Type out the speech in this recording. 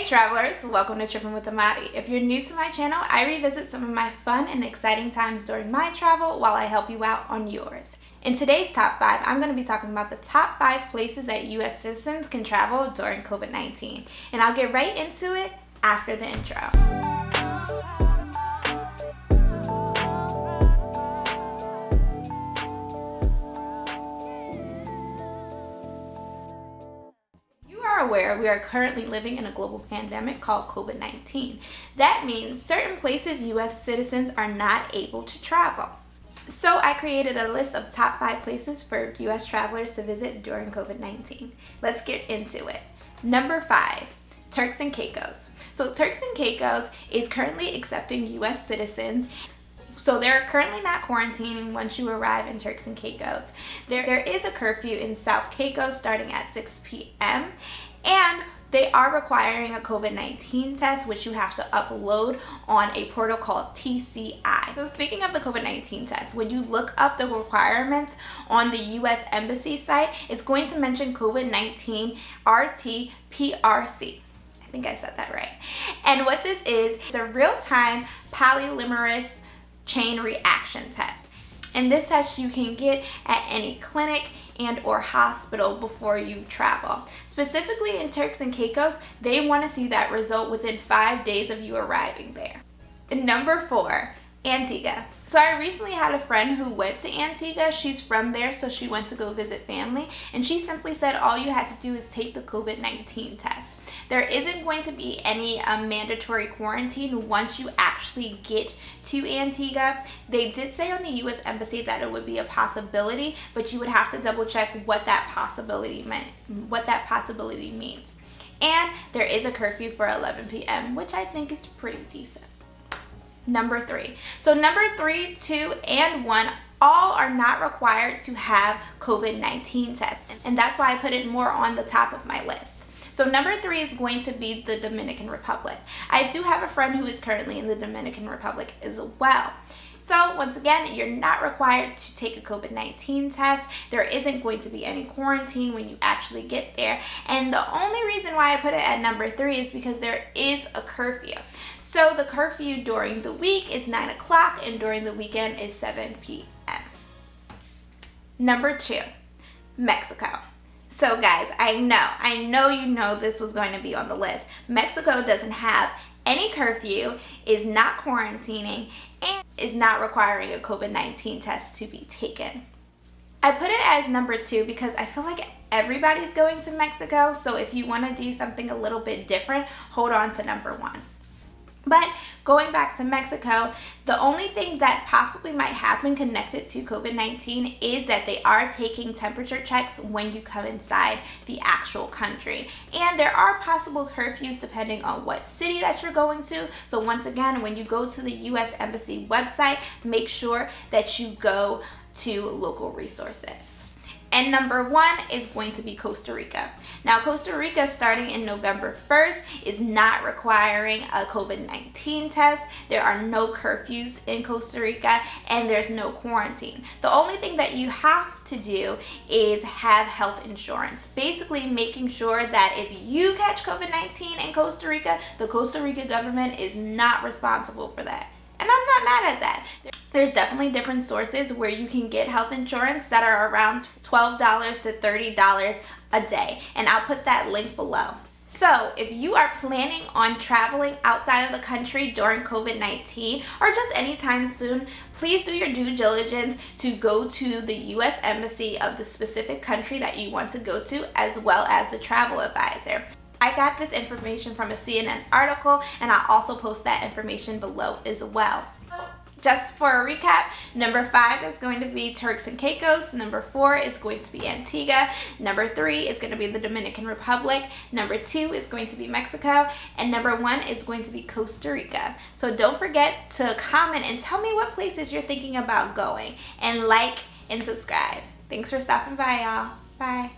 travelers, welcome to Tripping with Amadi. If you're new to my channel, I revisit some of my fun and exciting times during my travel while I help you out on yours. In today's top 5, I'm going to be talking about the top 5 places that U.S. citizens can travel during COVID-19. And I'll get right into it after the intro. Aware, we are currently living in a global pandemic called COVID-19. That means certain places U.S. citizens are not able to travel. So I created a list of top 5 places for U.S. travelers to visit during COVID-19. Let's get into it. Number 5, Turks and Caicos. So Turks and Caicos is currently accepting U.S. citizens. So they're currently not quarantining once you arrive in Turks and Caicos. There is a curfew in South Caicos starting at 6 p.m. and they are requiring a COVID-19 test, which you have to upload on a portal called TCI. So speaking of the COVID-19 test, when you look up the requirements on the U.S Embassy site, it's going to mention COVID-19 RT-PCR. I think I said that right. And what this is, it's a real-time polymerase chain reaction test. And this test you can get at any clinic and or hospital before you travel. Specifically in Turks and Caicos, they want to see that result within 5 days of you arriving there. And number 4, Antigua. So I recently had a friend who went to Antigua. She's from there, so she went to go visit family, and she simply said all you had to do is take the COVID-19 test. There isn't going to be any mandatory quarantine once you actually get to Antigua. They did say on the U.S. Embassy that it would be a possibility, but you would have to double check what that possibility means. And there is a curfew for 11 p.m., which I think is pretty decent. Number 3. So number 3, 2, and 1 all are not required to have COVID-19 tests. And that's why I put it more on the top of my list. So number 3 is going to be the Dominican Republic. I do have a friend who is currently in the Dominican Republic as well. So once again, you're not required to take a COVID-19 test. There isn't going to be any quarantine when you actually get there. And the only reason why I put it at number 3 is because there is a curfew. So the curfew during the week is 9 o'clock and during the weekend is 7 p.m. Number 2, Mexico. So guys, I know you know this was going to be on the list. Mexico doesn't have any curfew, is not quarantining, and is not requiring a COVID-19 test to be taken. I put it as number 2 because I feel like everybody's going to Mexico, so if you want to do something a little bit different, hold on to number 1. But going back to Mexico, the only thing that possibly might happen connected to COVID-19 is that they are taking temperature checks when you come inside the actual country. And there are possible curfews depending on what city that you're going to. So once again, when you go to the U.S. Embassy website, make sure that you go to local resources. And number 1 is going to be Costa Rica. Now, Costa Rica, starting in November 1st, is not requiring a COVID-19 test. There are no curfews in Costa Rica, and there's no quarantine. The only thing that you have to do is have health insurance. Basically, making sure that if you catch COVID-19 in Costa Rica, the Costa Rica government is not responsible for that. And I'm not mad at that. There's definitely different sources where you can get health insurance that are around $12 to $30 a day. And I'll put that link below. So if you are planning on traveling outside of the country during COVID-19 or just anytime soon, please do your due diligence to go to the U.S. Embassy of the specific country that you want to go to, as well as the travel advisor. I got this information from a CNN article, and I'll also post that information below as well. Just for a recap, number 5 is going to be Turks and Caicos, number 4 is going to be Antigua, number 3 is going to be the Dominican Republic, number 2 is going to be Mexico, and number 1 is going to be Costa Rica. So don't forget to comment and tell me what places you're thinking about going, and like and subscribe. Thanks for stopping by, y'all. Bye.